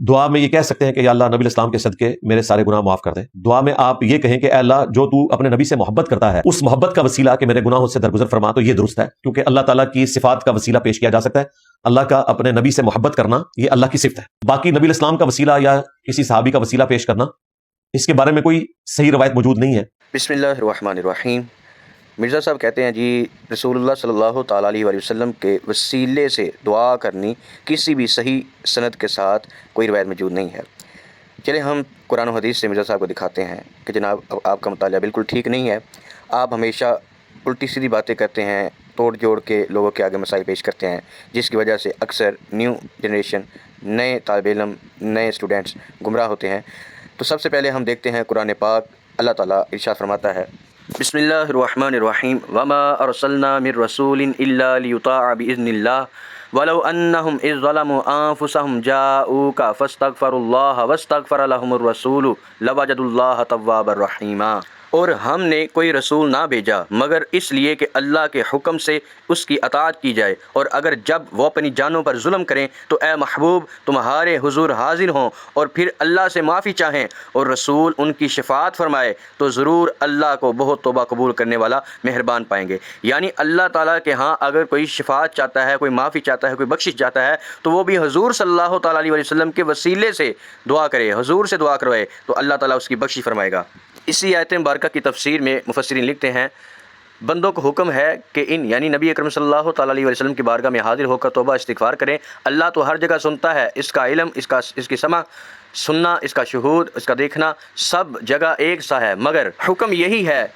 دعا میں یہ کہہ سکتے ہیں کہ یا اللہ نبی الاسلام کے صدقے میرے سارے گناہ معاف کر دے. دعا میں آپ یہ کہیں کہ اے اللہ جو تو اپنے نبی سے محبت کرتا ہے اس محبت کا وسیلہ کہ میرے گناہوں سے درگزر فرما، تو یہ درست ہے، کیونکہ اللہ تعالیٰ کی صفات کا وسیلہ پیش کیا جا سکتا ہے. اللہ کا اپنے نبی سے محبت کرنا یہ اللہ کی صفت ہے. باقی نبی الاسلام کا وسیلہ یا کسی صحابی کا وسیلہ پیش کرنا، اس کے بارے میں کوئی صحیح روایت موجود نہیں ہے. بسم اللہ الرحمن الرحیم. مرزا صاحب کہتے ہیں جی رسول اللہ صلی اللہ تعالیٰ علیہ وآلہ وسلم کے وسیلے سے دعا کرنی کسی بھی صحیح سند کے ساتھ کوئی روایت موجود نہیں ہے. چلے ہم قرآن و حدیث سے مرزا صاحب کو دکھاتے ہیں کہ جناب آپ کا مطالعہ بالکل ٹھیک نہیں ہے. آپ ہمیشہ الٹی سیدھی باتیں کرتے ہیں، توڑ جوڑ کے لوگوں کے آگے مسائل پیش کرتے ہیں، جس کی وجہ سے اکثر نیو جنریشن، نئے طالب علم، نئے اسٹوڈنٹس گمراہ ہوتے ہیں. تو سب سے پہلے ہم دیکھتے ہیں قرآن پاک. اللہ تعالیٰ ارشاد فرماتا ہے بسم اللہ الرحمن الرحیم وما ارسلنا من رسول الا لیطاع باذن اللہ ولو انہم اذ ظلموا انفسہم جاؤوک فاستغفروا اللہ واستغفر لهم الرسول لوجدوا اللہ توابا رحیما. اور ہم نے کوئی رسول نہ بھیجا مگر اس لیے کہ اللہ کے حکم سے اس کی اطاعت کی جائے، اور اگر جب وہ اپنی جانوں پر ظلم کریں تو اے محبوب تمہارے حضور حاضر ہوں اور پھر اللہ سے معافی چاہیں اور رسول ان کی شفاعت فرمائے تو ضرور اللہ کو بہت توبہ قبول کرنے والا مہربان پائیں گے. یعنی اللہ تعالیٰ کے ہاں اگر کوئی شفاعت چاہتا ہے، کوئی معافی چاہتا ہے، کوئی بخشش چاہتا ہے تو وہ بھی حضور صلی اللہ تعالیٰ علیہ وسلم کے وسیلے سے دعا کرے، حضور سے دعا کروائے تو اللہ تعالیٰ اس کی بخشش فرمائے گا. اسی آیت مبارکہ کی تفسیر میں مفسرین لکھتے ہیں بندوں کو حکم ہے کہ ان یعنی نبی اکرم صلی اللہ تعالیٰ علیہ وسلم کی بارگاہ میں حاضر ہو کر توبہ استغفار کریں. اللہ تو ہر جگہ سنتا ہے، اس کا علم، اس کی سمع، سننا، اس کا شہود، اس کا دیکھنا سب جگہ ایک سا ہے، مگر حکم یہی ہے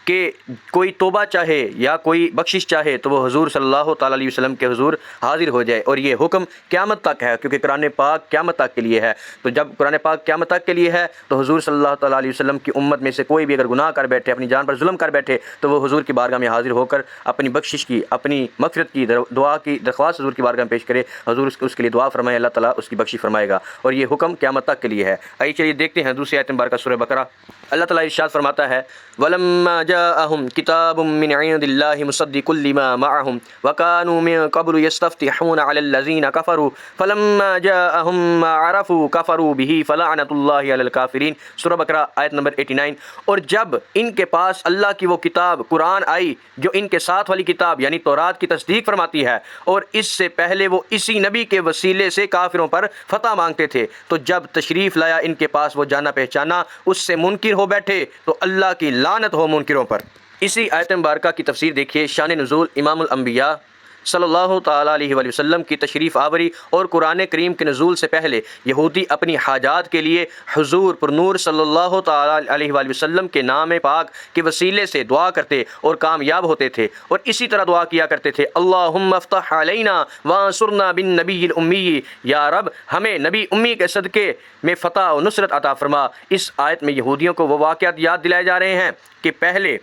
کہ کوئی توبہ چاہے یا کوئی بخشش چاہے تو وہ حضور صلی اللہ تعالیٰ علیہ وسلم کے حضور حاضر ہو جائے. اور یہ حکم قیامت تک ہے، کیونکہ قرآن پاک قیامت تک کے لیے ہے. تو جب قرآن پاک قیامت تک کے لیے ہے تو حضور صلی اللہ تعالیٰ علیہ وسلم کی امت میں سے کوئی بھی اگر گناہ کر بیٹھے، اپنی جان پر ظلم کر بیٹھے تو وہ حضور کی بارگاہ میں حاضر ہو کر اپنی بخشش کی، اپنی مغفرت کی دعا کی درخواست حضور کی بارگاہ میں پیش کرے. حضور اس کے لیے دعا فرمائے، اللہ تعالیٰ اس کی بخشش فرمائے گا. اور یہ حکم قیامت تک کے لیے ہے. آئیے چلیے دیکھتے ہیں دوسری آیت مبارکہ سورہ بقرہ. اللہ تعالیٰ ارشاد فرماتا ہے وَلَمَّا جَاءَهُمْ كِتَابٌ مِّنْ عِندِ اللَّهِ مُصَدِّقٌ لِّمَا مَعَهُمْ وَكَانُوا مِن قَبْلُ يَسْتَفْتِحُونَ عَلَى الَّذِينَ كَفَرُوا فَلَمَّا جَاءَهُم مَّا عَرَفُوا كَفَرُوا بِهِ فَلَعْنَةُ اللَّهِ عَلَى الْكَافِرِينَ. سورہ بقرہ آیت نمبر 89. اور جب ان کے پاس اللہ کی وہ کتاب قرآن آئی جو ان کے ساتھ والی کتاب یعنی تورات کی تصدیق فرماتی ہے، اور اس سے پہلے وہ اسی نبی کے وسیلے سے کافروں پر فتح مانگتے تھے، تو جب تشریف لایا ان کے پاس وہ جانا پہچانا اس سے منکر ہو بیٹھے تو اللہ کی لعنت ہو منکروں پر. اسی آیت مبارکہ کی تفسیر دیکھیے. شان نزول امام الانبیاء صلی اللہ تعالیٰ علیہ وآلہ وسلم کی تشریف آوری اور قرآن کریم کے نزول سے پہلے یہودی اپنی حاجات کے لیے حضور پر نور صلی اللہ تعالیٰ علیہ وآلہ وسلم کے نام پاک کے وسیلے سے دعا کرتے اور کامیاب ہوتے تھے. اور اسی طرح دعا کیا کرتے تھے اللہم افتح علینا وانصرنا بالنبی الامی، یا رب ہمیں نبی امی کے صدقے میں فتح و نصرت عطا فرما. اس آیت میں یہودیوں کو وہ واقعات یاد دلائے جا رہے ہیں کہ پہلے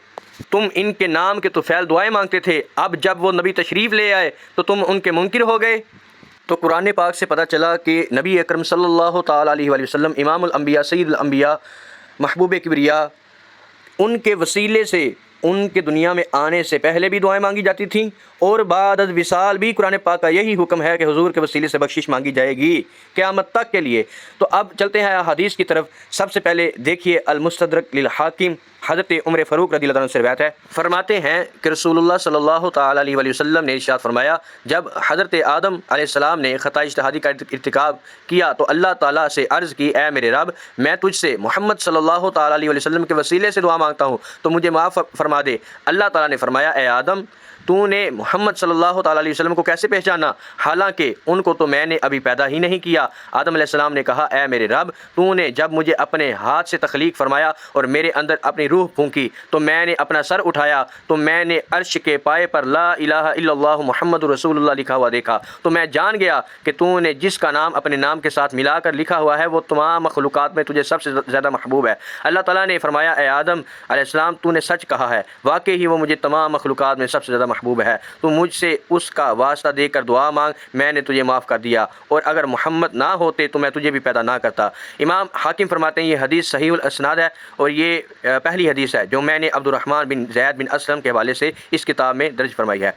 تم ان کے نام کے طفیل دعائیں مانگتے تھے، اب جب وہ نبی تشریف لے آئے تو تم ان کے منکر ہو گئے. تو قرآن پاک سے پتہ چلا کہ نبی اکرم صلی اللہ تعالیٰ علیہ وآلہ وسلم امام الانبیاء، سید الانبیاء، محبوب کبریا، ان کے وسیلے سے ان کے دنیا میں آنے سے پہلے بھی دعائیں مانگی جاتی تھیں، اور بعد از وصال بھی قرآن پاک کا یہی حکم ہے کہ حضور کے وسیلے سے بخشش مانگی جائے گی قیامت تک کے لیے. تو اب چلتے ہیں حدیث کی طرف. سب سے پہلے دیکھیے المستدرک للحاکم، حضرت عمر فاروق رضی اللہ عنہ سے روایت ہے، فرماتے ہیں کہ رسول اللہ صلی اللہ تعالیٰ علیہ وآلہ وسلم نے ارشاد فرمایا جب حضرت آدم علیہ السلام نے خطا اجتہادی کا ارتکاب کیا تو اللہ تعالیٰ سے عرض کی اے میرے رب میں تجھ سے محمد صلی اللہ تعالیٰ علیہ وآلہ وسلم کے وسیلے سے دعا مانگتا ہوں تو مجھے معاف فرما دے. اللہ تعالیٰ نے فرمایا اے آدم تو نے محمد صلی اللہ تعالیٰ علیہ وسلم کو کیسے پہچانا حالانکہ ان کو تو میں نے ابھی پیدا ہی نہیں کیا. آدم علیہ السلام نے کہا اے میرے رب تو نے جب مجھے اپنے ہاتھ سے تخلیق فرمایا اور میرے اندر اپنی روح پھونکی تو میں نے اپنا سر اٹھایا تو میں نے عرش کے پائے پر لا الہ الا اللہ محمد رسول اللہ لکھا ہوا دیکھا تو میں جان گیا کہ تو نے جس کا نام اپنے نام کے ساتھ ملا کر لکھا ہوا ہے وہ تمام مخلوقات میں تجھے سب سے زیادہ محبوب ہے. اللہ تعالیٰ نے فرمایا اے آدم علیہ السلام تو نے سچ کہا ہے، واقعی ہی وہ مجھے تمام مخلوقات میں سب سے زیادہ محبوب ہے، تو مجھ سے اس کا واسطہ دے کر دعا مانگ، میں نے تجھے معاف کر دیا، اور اگر محمد نہ ہوتے تو میں تجھے بھی پیدا نہ کرتا۔ امام حاکم فرماتے ہیں یہ حدیث صحیح الاسناد ہے، اور یہ پہلی حدیث ہے جو میں نے عبد الرحمن بن زید بن اسلم کے حوالے سے اس کتاب میں درج فرمائی ہے۔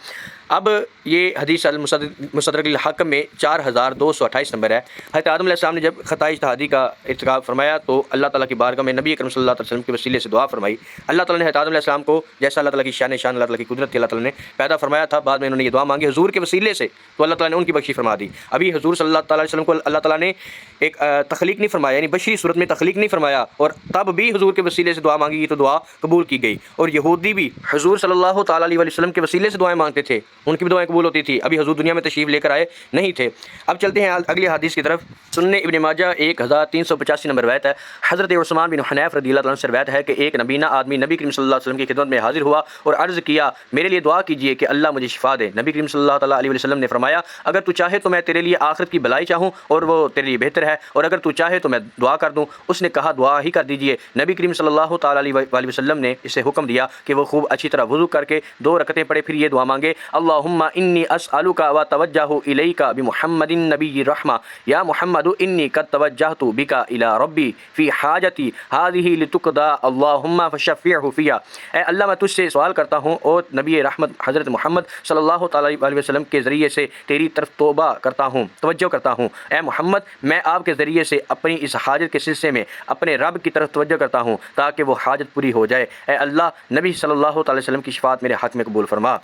اب یہ حدیث المستدرک الحاکم میں 4228 نمبر ہے۔ حضرت آدم علیہ السلام نے جب خطۂ اجتہادی کا ارتکاب فرمایا تو اللہ تعالیٰ کی بارگاہ میں نبی اکرم صلی اللہ علیہ وسلم کے وسیلے سے دعا فرمائی۔ اللہ تعالیٰ نے حضرت آدم علیہ السلام کو جیسا اللہ تعالیٰ کی شان اللہ تعالیٰ کی قدرت تھی، اللہ تعالیٰ نے پیدا فرمایا تھا، بعد میں انہوں نے یہ دعا مانگی حضور کے وسیلے سے، تو اللہ تعالیٰ نے ان کی بخشی فرما دی۔ ابھی حضور صلی اللہ تعالیٰ علیہ وسلم کو اللہ تعالیٰ نے ایک تخلیق نہیں فرمایا، یعنی بشری صورت میں تخلیق نہیں فرمایا، اور تب بھی حضور کے وسیلے سے دعا مانگی گئی تو دعا قبول کی گئی۔ اور یہودی بھی حضور صلی اللہ تعالیٰ علیہ وسلم کے وسیلے سے دعائیں مانگتے تھے، ان کی بھی دعائیں قبول ہوتی تھی، ابھی حضور دنیا میں تشریف لے کر آئے نہیں تھے۔ اب چلتے ہیں اگلی حدیث کی طرف۔ سنن ابن ماجہ 1385 نمبر روایت ہے۔ حضرت عثمان بن حنیف رضی اللہ عنہ سے روایت ہے کہ ایک نبینہ آدمی نبی کریم صلی اللہ علیہ وسلم کی خدمت میں حاضر ہوا اور عرض کیا میرے لیے دعا کیجیے کہ اللہ مجھے شفا دے۔ نبی کریم صلی اللہ تعالیٰ علیہ وسلم نے فرمایا اگر تو چاہے تو میں تیرے لیے آخرت کی بھلائی چاہوں اور وہ تیرے لیے بہتر ہے، اور اگر تو چاہے تو میں دعا کر دوں۔ اس نے کہا دعا ہی کر دیجیے۔ نبی کریم صلی اللہ تعالیٰ علیہ وسلم نے اسے حکم دیا کہ وہ خوب اچھی طرح وضو کر کے 2 رکعتیں پڑھے، پھر یہ دعا مانگے اللہم انی اسألک وتوجہ الیک بمحمد النبی الرحمہ یا محمد انی قد توجہت بک الی ربی فی حاجتی ہذہ لتقضی اللہم فشفعہ فیہا۔ اے اللہ میں تجھ سے سوال کرتا ہوں اور نبی رحمت حضرت محمد صلی اللہ تعالیٰ علیہ وسلم کے ذریعے سے تیری طرف توبہ کرتا ہوں، توجہ کرتا ہوں۔ اے محمد میں آپ کے ذریعے سے اپنی اس حاجت کے سلسلے میں اپنے رب کی طرف توجہ کرتا ہوں تاکہ وہ حاجت پوری ہو جائے۔ اے اللہ نبی صلی اللہ تعالیٰ علیہ وسلم کی شفاعت میرے حق میں قبول فرما۔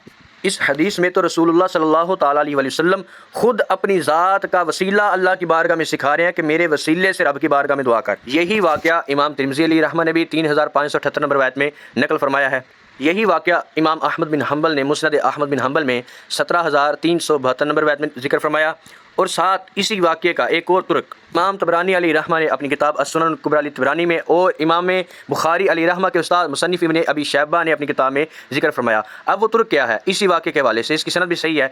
اس حدیث میں تو رسول اللہ صلی اللہ تعالیٰ علیہ وسلم خود اپنی ذات کا وسیلہ اللہ کی بارگاہ میں سکھا رہے ہیں کہ میرے وسیلے سے رب کی بارگاہ میں دعا کر۔ یہی واقعہ امام ترمذی علیہ رحمہ نے بھی 3578 نمبر روایت میں نقل فرمایا ہے۔ یہی واقعہ امام احمد بن حنبل نے مسند احمد بن حنبل میں 17372 نمبر روایت میں ذکر فرمایا، اور ساتھ اسی واقعے کا ایک اور ترک امام طبرانی علیہ رحمہ نے اپنی کتاب السنن الکبریٰ طبرانی میں اور امام بخاری علیہ رحمہ کے استاد مصنف ابن ابی شیبہ نے اپنی کتاب میں ذکر فرمایا۔ اب وہ ترک کیا ہے؟ اسی واقعے کے حوالے سے اس کی سند بھی صحیح ہے۔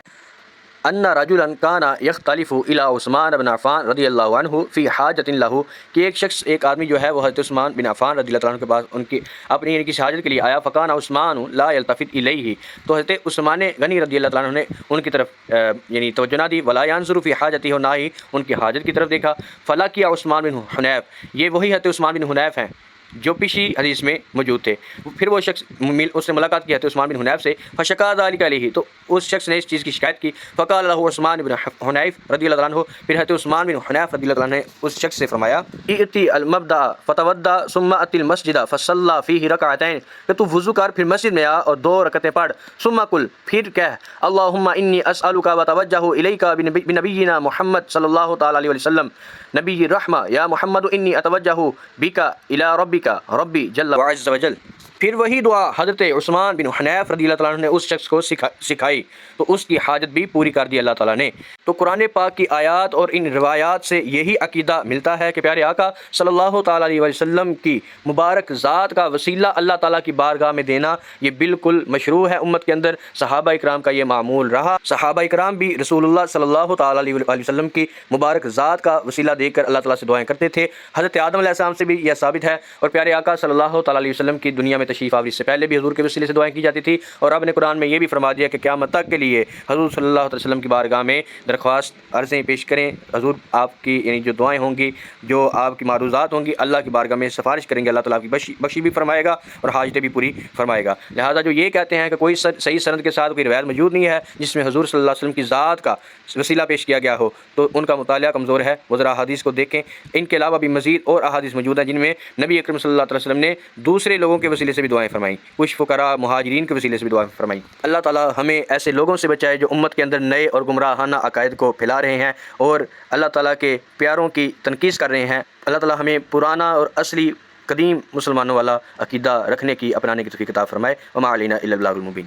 ان رجلا کان یختلف الی عثمان بن عفان رضی اللہ عنہ فی حاجت لہ، کہ ایک آدمی جو ہے وہ حضرت عثمان بن عفان رضی اللہ عنہ کے پاس ان کی اپنی یعنی کسی حاجت کے لیے آیا، فکان عثمان لا یلتفت الیہ، تو حضرت عثمان غنی رضی اللہ عنہ نے ان کی طرف یعنی توجہ نہ دی، ولا ینظر فی حاجتہ، نہ ہی ان کی حاجت کی طرف دیکھا۔ فلقی عثمان بن حنیف، یہ وہی حضرت عثمان بن حنیف ہیں جو پچھلی حدیث میں موجود تھے۔ پھر وہ شخص اس نے ملاقات کی حضرت عثمان بن حنیف سے، فشکا ذلک علیہ، تو اس شخص نے اس چیز کی شکایت کی، فقال له عثمان بن حنیف رضی اللہ عنہ، پھر حضرت عثمان بن حنیف رضی اللہ عنہ نے اس شخص سے فرمایا ائتی المبدأ فتودع ثم اتي المسجد فصلى فيه ركعتين، کہ تو وضو کر پھر مسجد میں آ اور 2 رکعتیں پڑھ، ثم قل، پھر کہہ اللہم انی اسألک وتوجہ الیک بنبینا محمد صلی اللہ تعالیٰ علیہ وسلم نبی الرحمہ یا محمد انی اتوجہ بک الی ربک ربی جل وعز وجل۔ پھر وہی دعا حضرت عثمان بن حنیف رضی اللہ عنہ نے اس شخص کو سکھائی تو اس کی حاجت بھی پوری کر دی اللہ تعالیٰ نے۔ تو قرآن پاک کی آیات اور ان روایات سے یہی عقیدہ ملتا ہے کہ پیارے آقا صلی اللہ تعالیٰ علیہ وسلم کی مبارک ذات کا وسیلہ اللہ تعالیٰ کی بارگاہ میں دینا یہ بالکل مشروع ہے امت کے اندر۔ صحابہ اکرام کا یہ معمول رہا، صحابہ اکرام بھی رسول اللہ صلی اللہ تعالیٰ علیہ وسلم کی مبارک ذات کا وسیلہ دے کر اللہ تعالیٰ سے دعائیں کرتے تھے۔ حضرت آدم علیہ السلام سے بھی یہ ثابت ہے، اور پیارے آقا صلی اللہ تعالیٰ علیہ وسلم کی دنیا میں تشریف آوری سے پہلے بھی حضور کے وسیلے سے دعائیں کی جاتی تھی، اور رب نے قرآن میں یہ بھی فرما دیا کہ قیامت تک کے لیے حضور صلی اللہ علیہ وسلم کی بارگاہ میں درخواست عرضیں پیش کریں، حضور آپ کی یعنی جو دعائیں ہوں گی، جو آپ کی معروضات ہوں گی، اللہ کی بارگاہ میں سفارش کریں گے، اللہ تعالیٰ کی بخشی بھی فرمائے گا اور حاجتیں بھی پوری فرمائے گا۔ لہٰذا جو یہ کہتے ہیں کہ کوئی صحیح سند کے ساتھ کوئی روایت موجود نہیں ہے جس میں حضور صلی اللہ علیہ وسلم کی ذات کا وسیلہ پیش کیا گیا ہو، تو ان کا مطالعہ کمزور ہے، وہ ذرا احادیث کو دیکھیں۔ ان کے علاوہ بھی مزید اور احادیث موجود ہیں جن میں نبی اکرم صلی اللہ علیہ وسلم نے دوسرے لوگوں کے وسیلے سے بھی دعائیں فرمائیں، کچھ فقراء مہاجرین کے وسیلے سے بھی دعائیں فرمائیں۔ اللہ تعالیٰ ہمیں ایسے لوگوں سے بچائے جو امت کے اندر نئے اور گمراہانہ عقائد کو پھیلا رہے ہیں اور اللہ تعالیٰ کے پیاروں کی تنقیص کر رہے ہیں۔ اللہ تعالیٰ ہمیں پرانا اور اصلی قدیم مسلمانوں والا عقیدہ رکھنے کی، اپنانے کی توفیق عطا فرمائے۔ وما علینا الا البلاغ المبین۔